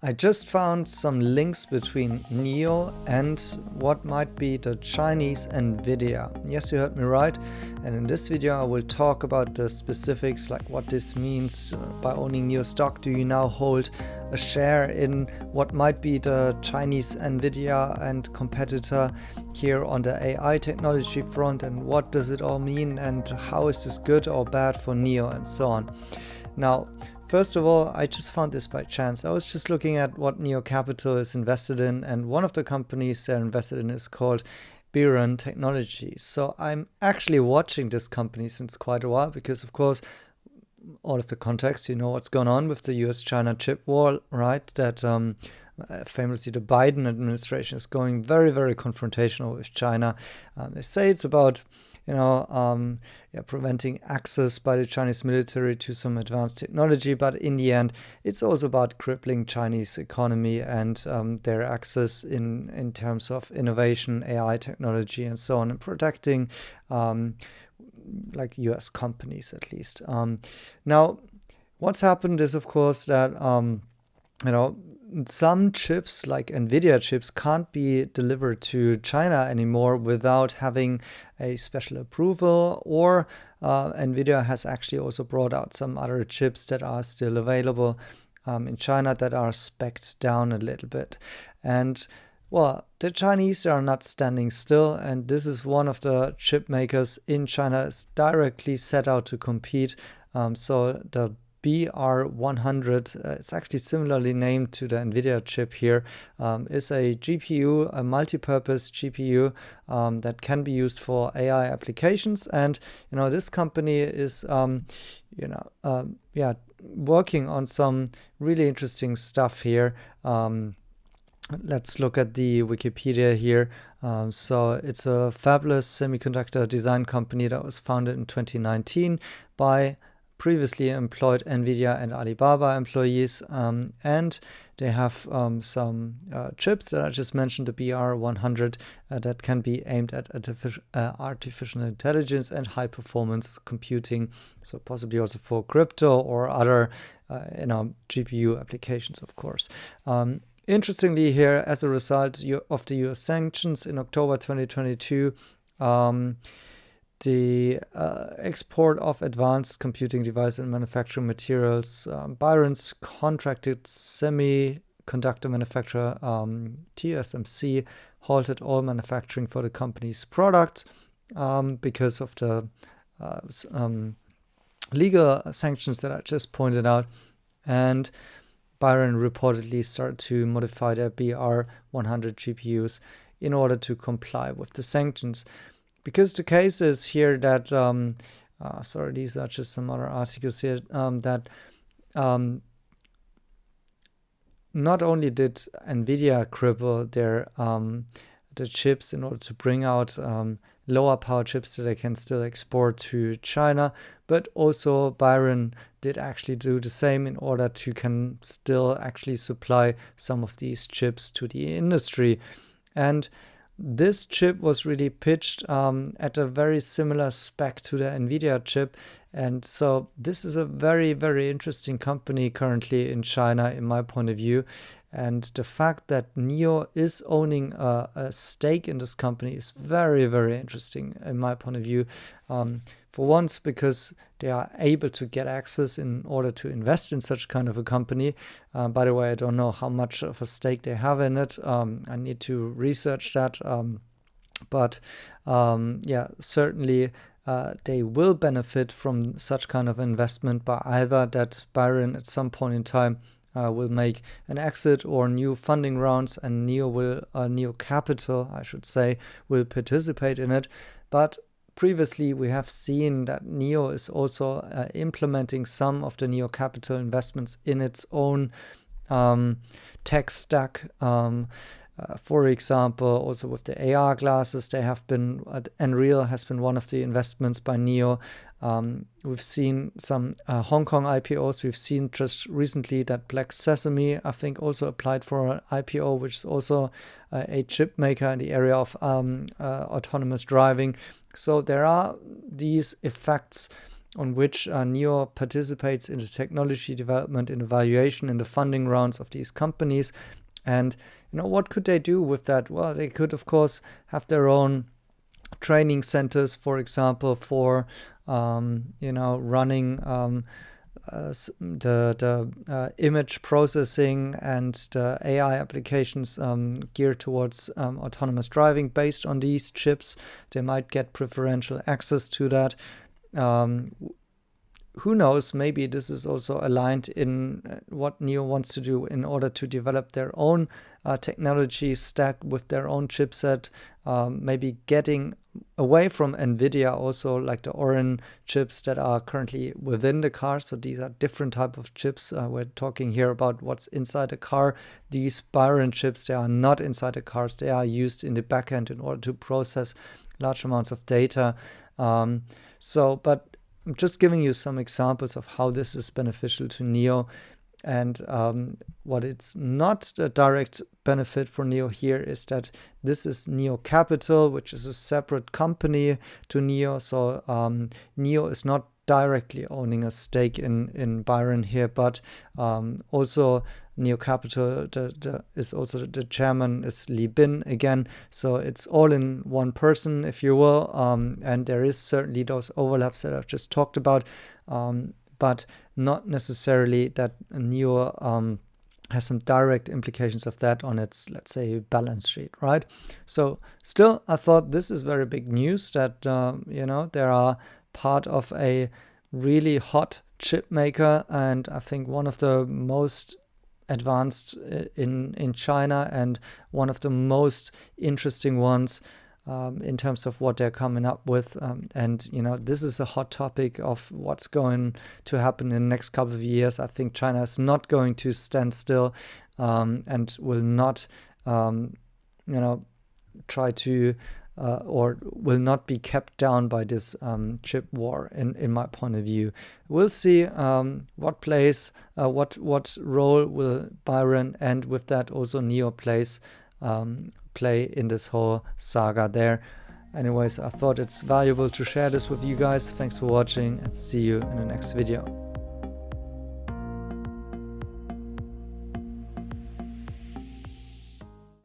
I just found some links between NIO and what might be the Chinese Nvidia. Yes, you heard me right. And in this video, I will talk about the specifics, like what this means. By owning NIO stock, do you now hold a share in what might be the Chinese Nvidia and competitor here on the AI technology front? And what does it all mean? And how is this good or bad for NIO and so on? Now, first of all, I just found this by chance. I was just looking at what NIO Capital is invested in, and one of the companies they're invested in is called Biren Technologies. So I'm actually watching this company since quite a while because, of course, all of the context, you know what's going on with the US-China chip war, right? That famously the Biden administration is going very, very confrontational with China. They say it's about preventing access by the Chinese military to some advanced technology. But in the end, it's also about crippling Chinese economy and their access in terms of innovation, AI technology, and so on, and protecting like US companies at least. Now, what's happened is, of course, that some chips like Nvidia chips can't be delivered to China anymore without having a special approval, or Nvidia has actually also brought out some other chips that are still available in China that are spec'd down a little bit. And well, the Chinese are not standing still, and this is one of the chip makers in China is directly set out to compete. So the BR100, it's actually similarly named to the Nvidia chip here, is a GPU, a multi-purpose GPU that can be used for AI applications. And, this company is, working on some really interesting stuff here. Let's look at the Wikipedia here. So it's a fabless semiconductor design company that was founded in 2019 by previously employed Nvidia and Alibaba employees, and they have some chips that I just mentioned, the BR100, that can be aimed at artificial intelligence and high performance computing, so possibly also for crypto or other GPU applications, of course. Interestingly here, as a result of the US sanctions in October 2022, the export of advanced computing device and manufacturing materials, Biren's contracted semiconductor manufacturer TSMC halted all manufacturing for the company's products because of the legal sanctions that I just pointed out. And Biren reportedly started to modify their BR100 GPUs in order to comply with the sanctions. Because the case is here that, these are just some other articles here, that not only did Nvidia cripple their the chips in order to bring out lower power chips that they can still export to China, but also Biren did actually do the same in order to can still actually supply some of these chips to the industry. And this chip was really pitched at a very similar spec to the Nvidia chip. And so this is a very, very interesting company currently in China, in my point of view. And the fact that NIO is owning a stake in this company is very, very interesting, in my point of view. For once, because they are able to get access in order to invest in such kind of a company. By the way, I don't know how much of a stake they have in it. I need to research that. But certainly they will benefit from such kind of investment by either that Biren at some point in time will make an exit or new funding rounds, and NIO Capital, I should say, will participate in it. But previously, we have seen that NIO is also implementing some of the NIO Capital investments in its own tech stack. For example, also with the AR glasses, they have been, Unreal has been one of the investments by NIO. We've seen some Hong Kong IPOs. We've seen just recently that Black Sesame, I think, also applied for an IPO, which is also a chip maker in the area of autonomous driving. So there are these effects on which NIO participates in the technology development and evaluation in the funding rounds of these companies. And what could they do with that? Well, they could, of course, have their own training centers, for example, for running the image processing and the AI applications geared towards autonomous driving based on these chips. They might get preferential access to that. Who knows, maybe this is also aligned in what NIO wants to do in order to develop their own technology stack with their own chipset, maybe getting away from Nvidia also, like the Orin chips that are currently within the car. So these are different type of chips. We're talking here about what's inside the car. These Biren chips, they are not inside the cars. They are used in the backend in order to process large amounts of data. But I'm just giving you some examples of how this is beneficial to NIO. And what it's not a direct benefit for NIO here is that this is NIO Capital, which is a separate company to NIO. So NIO is not directly owning a stake in Biren here, but also NIO Capital is also the chairman is Bin again. So it's all in one person, if you will. And there is certainly those overlaps that I've just talked about. But not necessarily that NIO has some direct implications of that on its, let's say, balance sheet, right? So still, I thought this is very big news that, they are part of a really hot chip maker, and I think one of the most advanced in China and one of the most interesting ones in terms of what they're coming up with. And this is a hot topic of what's going to happen in the next couple of years. I think China is not going to stand still and will not, try to or will not be kept down by this chip war, in my point of view. We'll see what role will Biren and with that also NIO play in this whole saga there. Anyways, I thought it's valuable to share this with you guys. Thanks for watching and see you in the next video.